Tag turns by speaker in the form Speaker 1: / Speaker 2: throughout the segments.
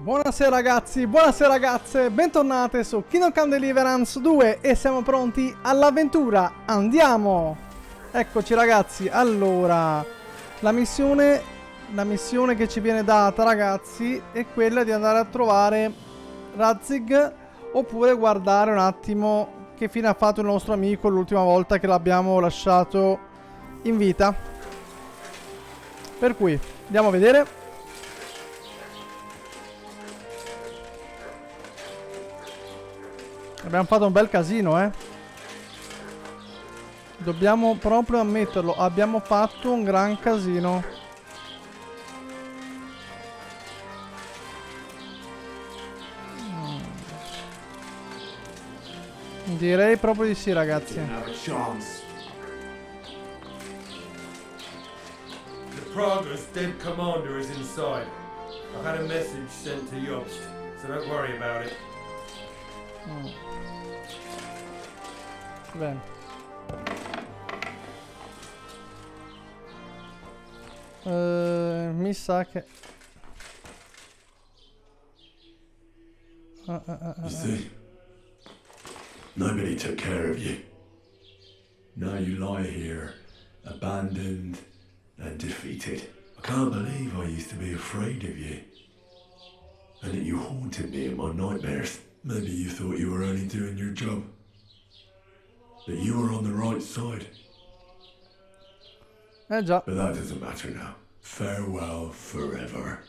Speaker 1: Buonasera ragazzi, buonasera ragazze, bentornate su Kingdom Come Deliverance 2 e siamo pronti all'avventura, andiamo! Eccoci ragazzi, allora, la missione che ci viene data ragazzi è quella di andare a trovare Razig oppure guardare un attimo che fine ha fatto il nostro amico l'ultima volta che l'abbiamo lasciato in vita. Per cui, andiamo a vedere. Abbiamo fatto un bel casino, eh. Dobbiamo proprio ammetterlo, abbiamo fatto un gran casino. Direi proprio di sì, ragazzi.
Speaker 2: The Progress dead commander is inside. I've had a message sent to Yost, so don't worry about it.
Speaker 1: Bene. Mi sa che...
Speaker 3: You see, nobody took care of you. Now you lie here, abandoned and defeated. I can't believe I used to be afraid of you. And that you haunted me in my nightmares. Maybe you thought you were only doing your job. That you were on the right side.
Speaker 1: Già.
Speaker 3: But that doesn't matter now. Farewell forever,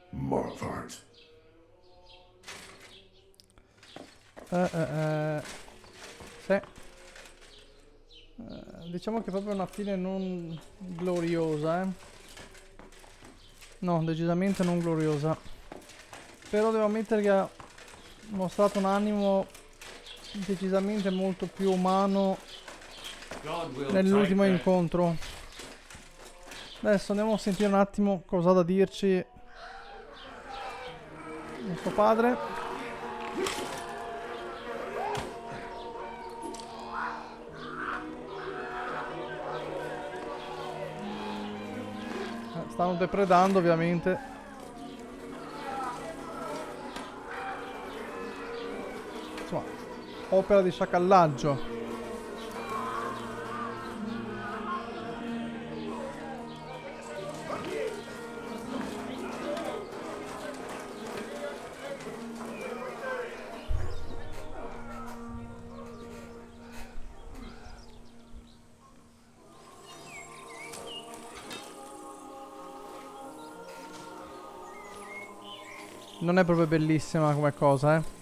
Speaker 3: Marvart.
Speaker 1: Sì. Diciamo che è proprio una fine non gloriosa, eh. No, decisamente non gloriosa. Però devo ammettere che ha mostrato un animo decisamente molto più umano nell'ultimo incontro. Adesso andiamo a sentire un attimo cosa ha da dirci nostro padre. Stanno depredando ovviamente. Insomma, opera di sciacallaggio. Non è proprio bellissima come cosa, eh.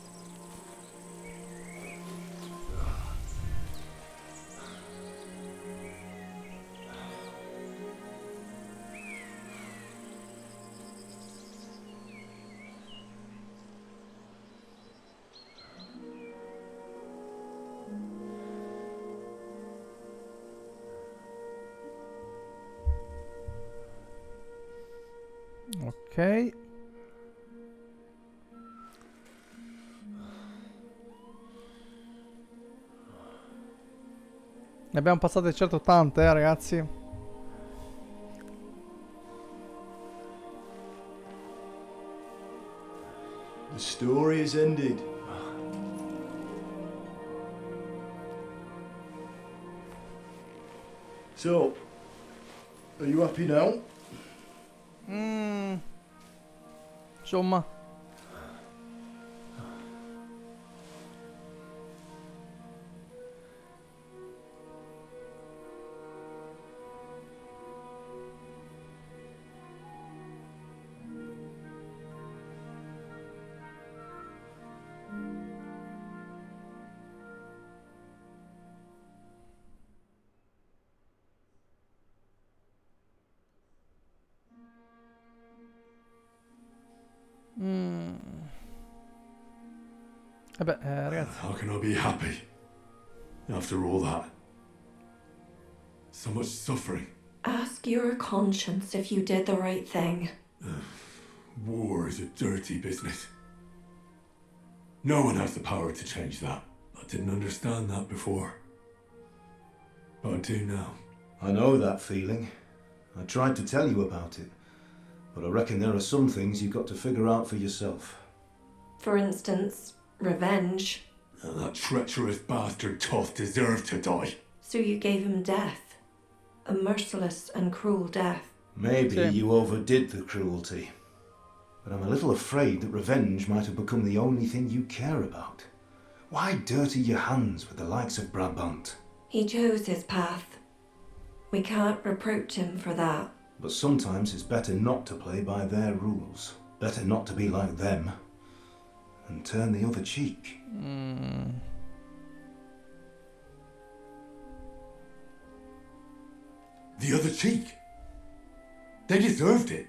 Speaker 1: Ok. Ne abbiamo passate certo tante, ragazzi.
Speaker 4: The story is ended. So, are you happy now?
Speaker 1: Insomma. Ragazzi.
Speaker 3: How can I be happy after all that? So much suffering.
Speaker 5: Ask your conscience if you did the right thing.
Speaker 3: War is a dirty business. No one has the power to change that. I didn't understand that before. But I do now.
Speaker 4: I know that feeling. I tried to tell you about it.
Speaker 6: But I reckon there are some things you've got to figure out for yourself.
Speaker 5: For instance, revenge.
Speaker 3: And that treacherous bastard Toth deserved to die.
Speaker 5: So you gave him death. A merciless and cruel death.
Speaker 6: Maybe
Speaker 1: Okay.
Speaker 6: you overdid the cruelty. But I'm a little afraid that revenge might have become the only thing you care about. Why dirty your hands with the likes of Brabant?
Speaker 5: He chose his path. We can't reproach him for that.
Speaker 6: But sometimes it's better not to play by their rules. Better not to be like them. And turn the other cheek.
Speaker 3: The other cheek? They deserved it.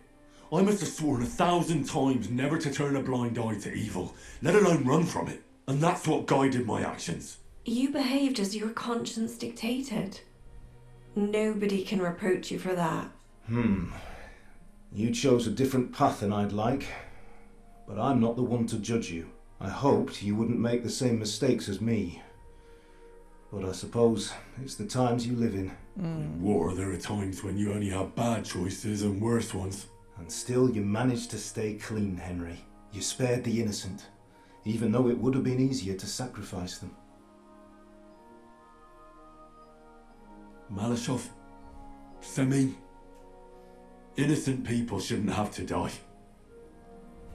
Speaker 3: I must have sworn 1,000 times never to turn a blind eye to evil, let alone run from it. And that's what guided my actions.
Speaker 5: You behaved as your conscience dictated. Nobody can reproach you for that.
Speaker 6: You chose a different path than I'd like. But I'm not the one to judge you. I hoped you wouldn't make the same mistakes as me. But I suppose it's the times you live in.
Speaker 3: In war, there are times when you only have bad choices and worse ones.
Speaker 6: And still you managed to stay clean, Henry. You spared the innocent, even though it would have been easier to sacrifice them.
Speaker 3: Malashov, Semin, innocent people shouldn't have to die.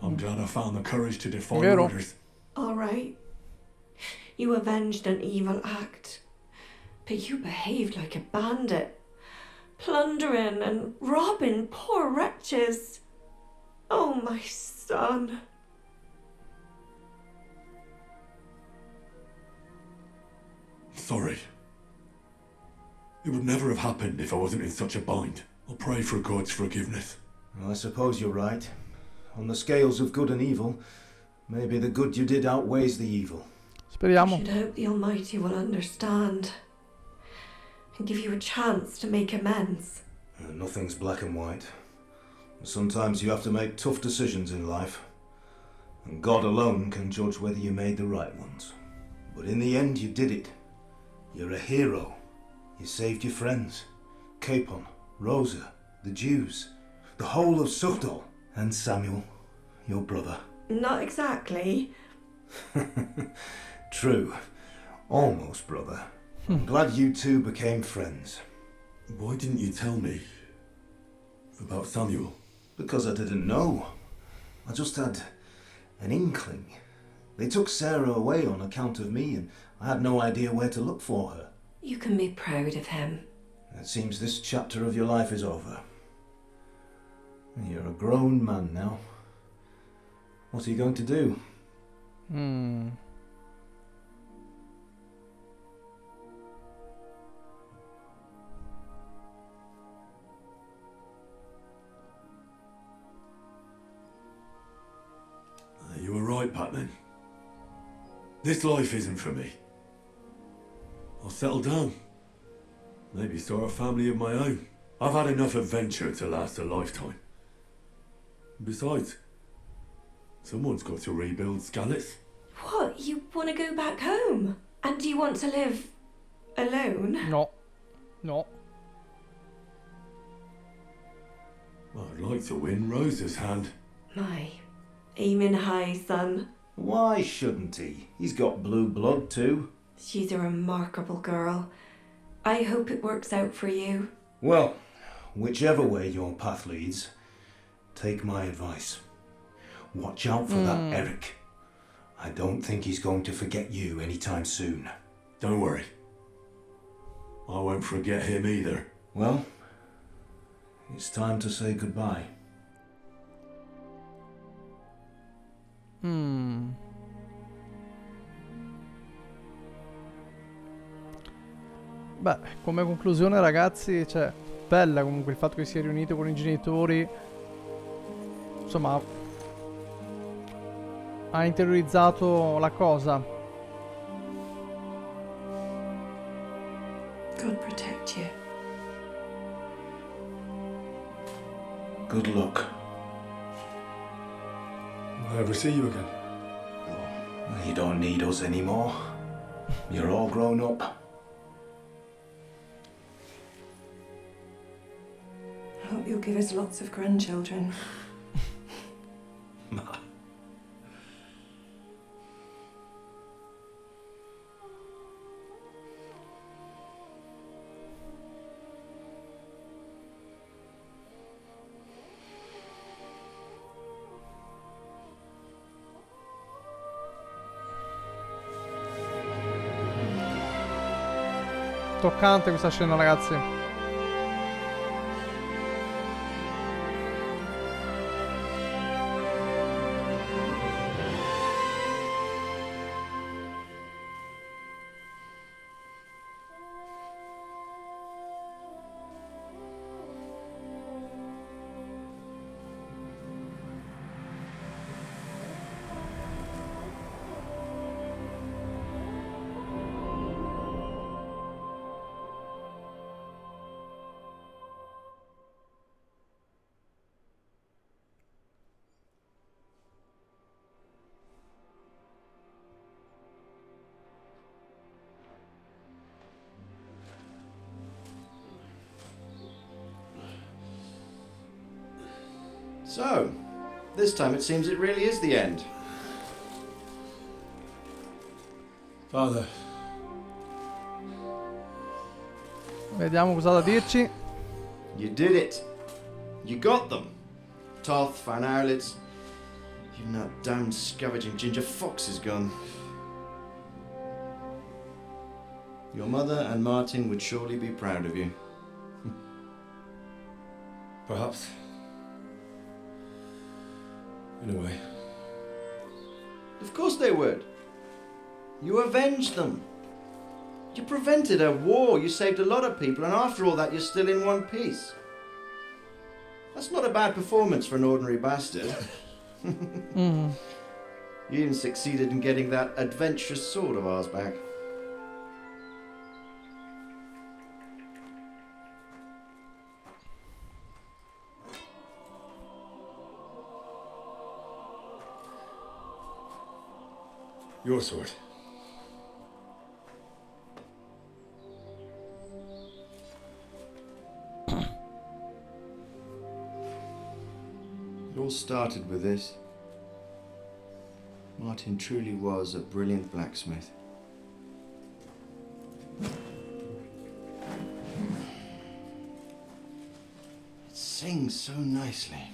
Speaker 3: I'm glad I found the courage to defy
Speaker 1: Vero.
Speaker 3: orders.
Speaker 5: All right. You avenged an evil act. But you behaved like a bandit. Plundering and robbing poor wretches. Oh, my son.
Speaker 3: Sorry. It would never have happened if I wasn't in such a bind. I'll pray for God's forgiveness.
Speaker 6: Well, I suppose you're right. On the scales of good and evil, maybe the good you did outweighs the evil.
Speaker 1: Speriamo.
Speaker 5: Should hope the Almighty will understand and give you a chance to make amends.
Speaker 6: Nothing's black and white. Sometimes you have to make tough decisions in life. And God alone can judge whether you made the right ones. But in the end, you did it. You're a hero. You saved your friends. Capon, Rosa, the Jews, the whole of Sugdol, and Samuel, your brother.
Speaker 5: Not exactly.
Speaker 6: True. Almost brother. I'm glad you two became friends.
Speaker 3: Why didn't you tell me about Samuel?
Speaker 6: Because I didn't know. I just had an inkling. They took Sarah away on account of me, and I had no idea where to look for her.
Speaker 5: You can be proud of him.
Speaker 6: It seems this chapter of your life is over. You're a grown man now. What are you going to do?
Speaker 3: You were right, Patman. This life isn't for me. I'll settle down. Maybe start a family of my own. I've had enough adventure to last a lifetime. Besides, someone's got to rebuild Skalitz.
Speaker 5: What? You want to go back home? And do you want to live alone?
Speaker 1: No. No.
Speaker 3: I'd like to win Rosa's hand.
Speaker 5: My, aiming high, son.
Speaker 6: Why shouldn't he? He's got blue blood too.
Speaker 5: She's a remarkable girl. I hope it works out for you.
Speaker 6: Well, whichever way your path leads, take my advice. Watch out for that Eric. I don't think he's going to forget you anytime soon.
Speaker 3: Don't worry. I won't forget him either.
Speaker 6: Well, it's time to say goodbye.
Speaker 1: Beh, come conclusione ragazzi, cioè, bella comunque il fatto che sia riunito con i genitori. Insomma, ha interiorizzato la cosa.
Speaker 5: God protect you.
Speaker 6: Good luck.
Speaker 4: Will I ever see you again?
Speaker 6: You don't need us anymore. You're all grown up.
Speaker 5: hope you'll give us lots of grandchildren.
Speaker 1: Toccante questa scena, ragazzi.
Speaker 7: So, this time it seems it really is the end.
Speaker 3: Father,
Speaker 1: Vediamo cosa ha da dirci.
Speaker 7: You did it. You got them. Toth, Van Arlitz. Even that damned scavenging ginger fox is gone. Your mother and Martin would surely be proud of you.
Speaker 3: perhaps. In a way.
Speaker 7: Of course they would. You avenged them. You prevented a war, you saved a lot of people, and after all that you're still in one piece. That's not a bad performance for an ordinary bastard. You even succeeded in getting that adventurous sword of ours back.
Speaker 3: Your sword.
Speaker 7: It all started with this. Martin truly was a brilliant blacksmith. It sings so nicely.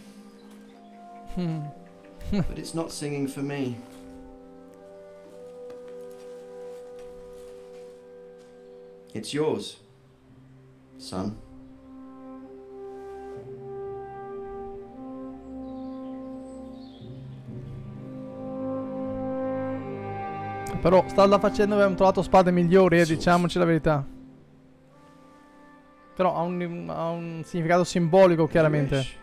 Speaker 7: But it's not singing for me. It's yours, son.
Speaker 1: Però stalla facendo abbiamo trovato spade migliori,
Speaker 3: Sì.
Speaker 1: diciamoci la verità. Però ha un significato simbolico, chiaramente.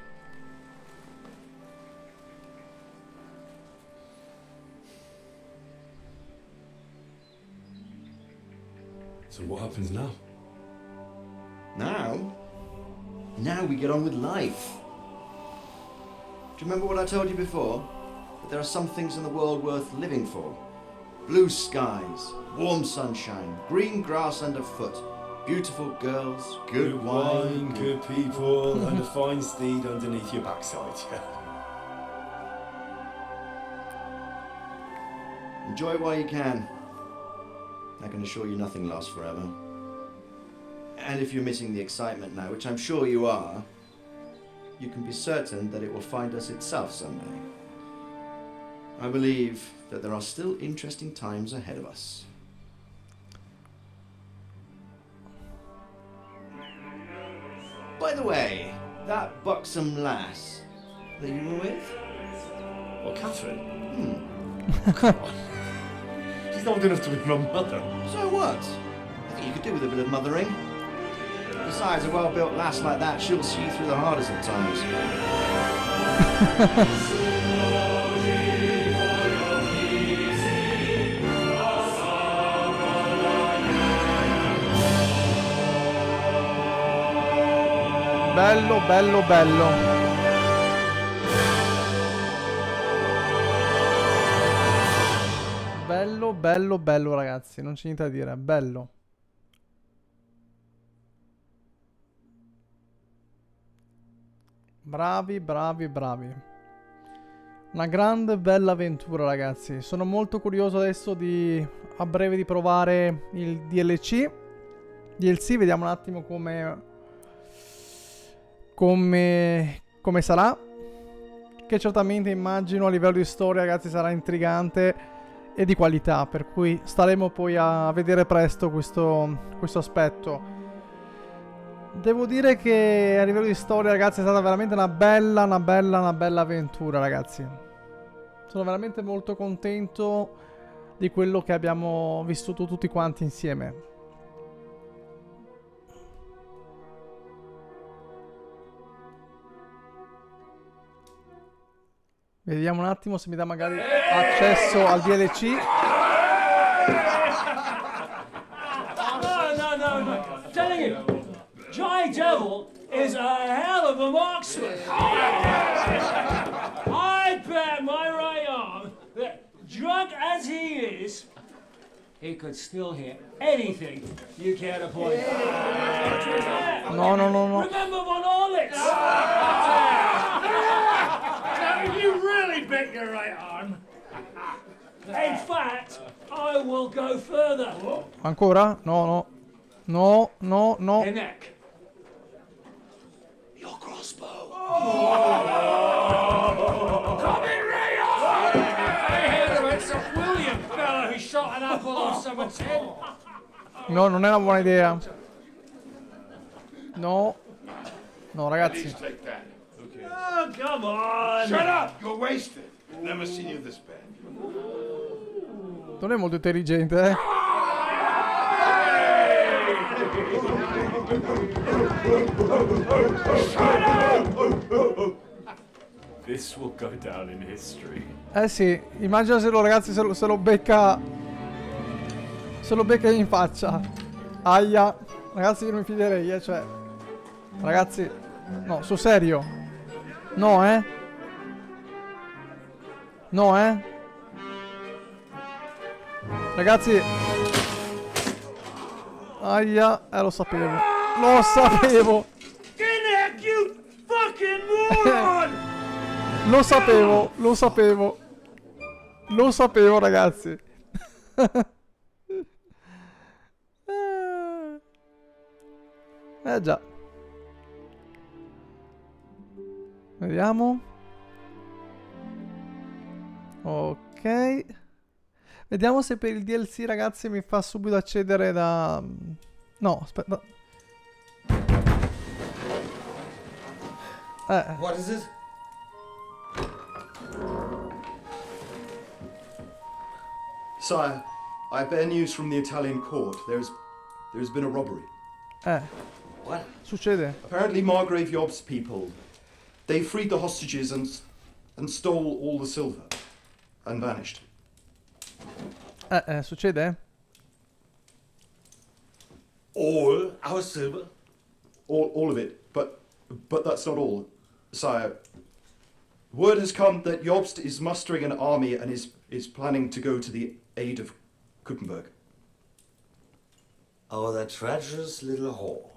Speaker 3: So what happens now?
Speaker 7: Now? Now we get on with life. Do you remember what I told you before? That there are some things in the world worth living for. Blue skies, warm sunshine, green grass underfoot, beautiful girls, good wine,
Speaker 3: good people, and a fine steed underneath your backside.
Speaker 7: Enjoy while you can. I can assure you nothing lasts forever. And if you're missing the excitement now, which I'm sure you are, you can be certain that it will find us itself someday. I believe that there are still interesting times ahead of us. By the way, that buxom lass that you were with?
Speaker 3: Well, Catherine? Come on. She's not old enough to be my mother.
Speaker 7: So what? I think you could do with a bit of mothering. Besides, a well-built lass like that, she'll see you through the hardest of times.
Speaker 1: Bello, bello, bello. Bello, bello, bello, ragazzi. Non c'è niente da dire. Bello. Bravi, bravi, bravi. Una grande bella avventura, ragazzi. Sono molto curioso adesso a breve di provare il DLC, vediamo un attimo come sarà. Che certamente immagino a livello di storia, ragazzi, sarà intrigante e di qualità, per cui staremo poi a vedere presto questo aspetto. Devo dire che a livello di storia, ragazzi, è stata veramente una bella avventura, ragazzi. Sono veramente molto contento di quello che abbiamo vissuto tutti quanti insieme. Vediamo un attimo se mi dà magari accesso al DLC.
Speaker 8: No. Telling you, Jai Devil is a hell of a marksman. I bet my right arm that, drunk as he is, he could still hear anything you care to point out.
Speaker 1: No.
Speaker 8: Remember Von Orlitz? No, you really bet your right arm. In fact, I will go further.
Speaker 1: Ancora? No.
Speaker 8: The neck. Your crossbow. Come in, Ray! I heard about some William fella who shot an apple off someone's head.
Speaker 1: No, non è una buona idea. No, ragazzi.
Speaker 9: Take that. Okay.
Speaker 8: Oh, come on!
Speaker 9: Shut up! You're wasted. Never seen you this bad.
Speaker 1: Non è molto intelligente, eh.
Speaker 9: This will go down in history.
Speaker 1: Eh sì, immagina se lo ragazzi se lo becca. Se lo becca in faccia. Aia. Ragazzi, io non mi fiderei, cioè. Ragazzi. No, sul serio. No, eh. Ragazzi. Aia. Lo sapevo.
Speaker 8: Neck, you fucking moron!
Speaker 1: Lo sapevo, ragazzi. Già. Vediamo. Ok. Vediamo se per il DLC, ragazzi, mi fa subito accedere da... No, aspetta.
Speaker 7: What is it?
Speaker 4: Sire, I bear news from the Italian court. There's been a robbery.
Speaker 7: What?
Speaker 1: Succede?
Speaker 4: Apparently Margrave Yob's people, they freed the hostages and stole all the silver and vanished.
Speaker 1: Succede?
Speaker 9: All our silver?
Speaker 4: All of it, but that's not all, sire. Word has come that Jobst is mustering an army and is planning to go to the aid of Kuttenberg.
Speaker 7: Oh, that treacherous little whore.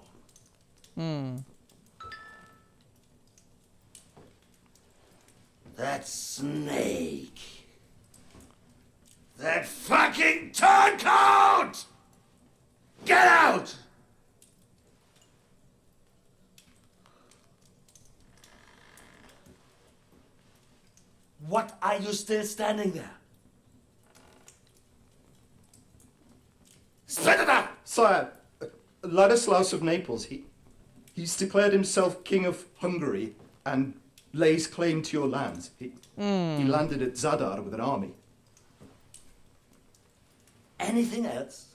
Speaker 7: That snake.
Speaker 9: That fucking turncoat! Get out!
Speaker 7: What are you still standing there?
Speaker 9: Spit it out!
Speaker 4: Sire, Ladislaus of Naples, he's declared himself King of Hungary and lays claim to your lands. He landed at Zadar with an army.
Speaker 7: Anything else?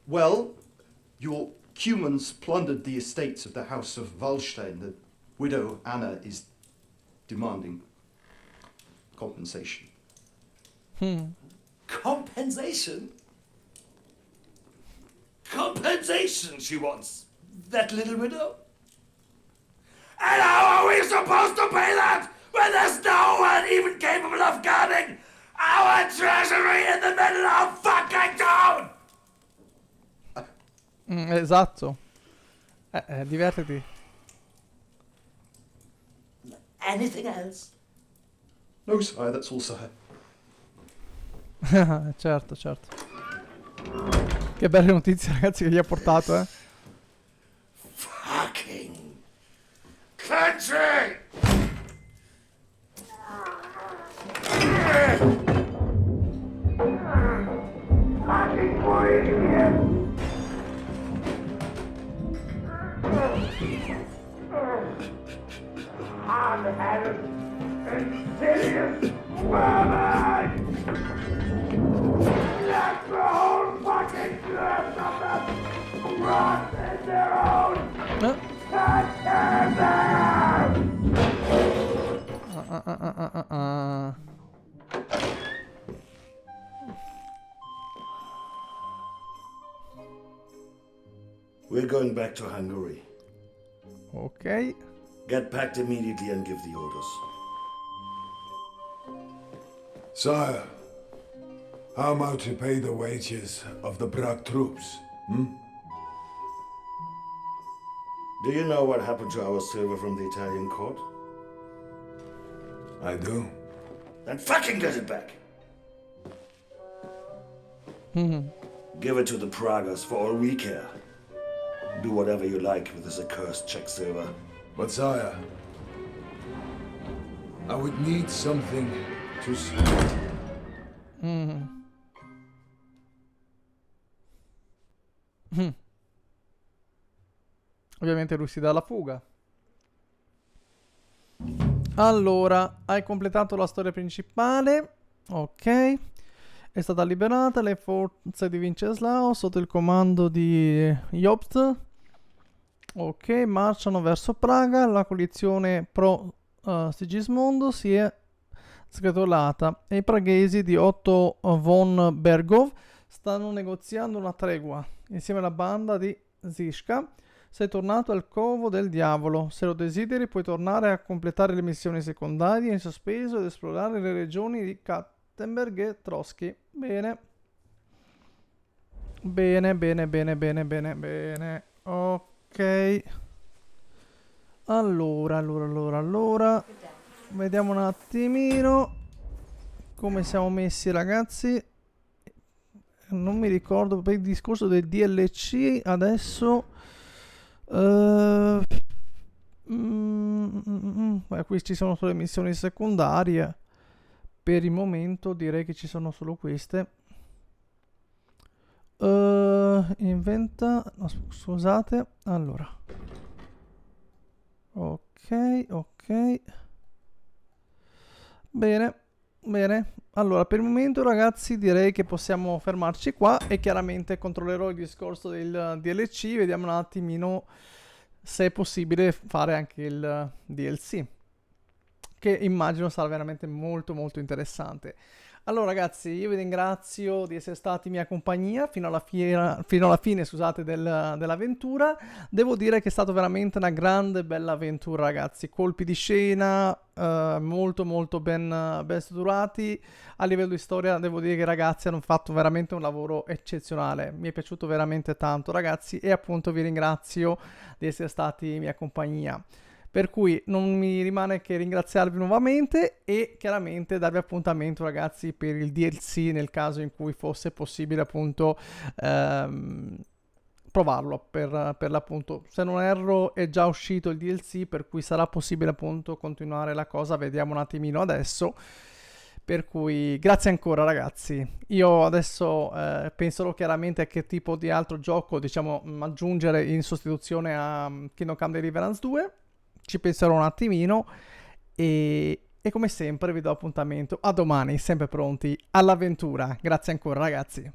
Speaker 4: Well, your Cumans plundered the estates of the House of Wallstein. The widow Anna is demanding compensation.
Speaker 7: Compensation? Compensation she wants. That little widow?
Speaker 9: And how are we supposed to pay that when there's no one even capable of guarding our treasury in the middle of fucking town?
Speaker 1: Esatto. Divertiti.
Speaker 9: Anything else?
Speaker 4: No, sire, that's all, sire.
Speaker 1: Certo, certo. Che belle notizie, ragazzi, che gli ha portato, eh.
Speaker 9: Fucking country! Fucking boy, idiot! Hard-headed, insidious woman! Let the whole fucking earth of them rot in their own
Speaker 6: We're going back to Hungary.
Speaker 1: Ok.
Speaker 6: Get packed immediately and give the orders.
Speaker 3: Sire, how am I to pay the wages of the Prague troops?
Speaker 6: Do you know what happened to our silver from the Italian court?
Speaker 3: I do.
Speaker 6: Then fucking get it back. Give it to the Pragas for all we care. Do whatever you like with this accursed Czech silver.
Speaker 3: But sire, I would need something to
Speaker 1: Ovviamente lui si dà la fuga. Allora, hai completato la storia principale. Ok. È stata liberata le forze di Vinceslao sotto il comando di Jobst. Ok, marciano verso Praga. La coalizione pro Sigismondo si è sgretolata e i praghesi di Otto von Bergov stanno negoziando una tregua. Insieme alla banda di Zisca sei tornato al covo del diavolo. Se lo desideri puoi tornare a completare le missioni secondarie in sospeso ed esplorare le regioni di Kattenberg e Trotsky. Bene. Bene, bene, bene, bene, bene, bene. Ok. Allora. Vediamo un attimino come siamo messi, ragazzi. Non mi ricordo per il discorso del DLC adesso. Beh, qui ci sono solo le missioni secondarie. Per il momento direi che ci sono solo queste. Inventa. No, scusate. Allora. Ok. Bene. Allora, per il momento, ragazzi, direi che possiamo fermarci qua e chiaramente controllerò il discorso del DLC. Vediamo un attimino se è possibile fare anche il DLC, che immagino sarà veramente molto molto interessante. Allora, ragazzi, io vi ringrazio di essere stati in mia compagnia fino alla fine, scusate, dell'avventura. Devo dire che è stata veramente una grande bella avventura, ragazzi. Colpi di scena molto molto ben strutturati. A livello di storia devo dire che i ragazzi hanno fatto veramente un lavoro eccezionale. Mi è piaciuto veramente tanto, ragazzi, e appunto vi ringrazio di essere stati in mia compagnia. Per cui non mi rimane che ringraziarvi nuovamente e chiaramente darvi appuntamento, ragazzi, per il DLC nel caso in cui fosse possibile appunto provarlo per l'appunto. Se non erro è già uscito il DLC, per cui sarà possibile appunto continuare la cosa. Vediamo un attimino adesso. Per cui grazie ancora, ragazzi. Io adesso penserò chiaramente a che tipo di altro gioco, diciamo, aggiungere in sostituzione a Kingdom Come Deliverance 2. Ci penserò un attimino e come sempre vi do appuntamento a domani, sempre pronti all'avventura. Grazie ancora, ragazzi.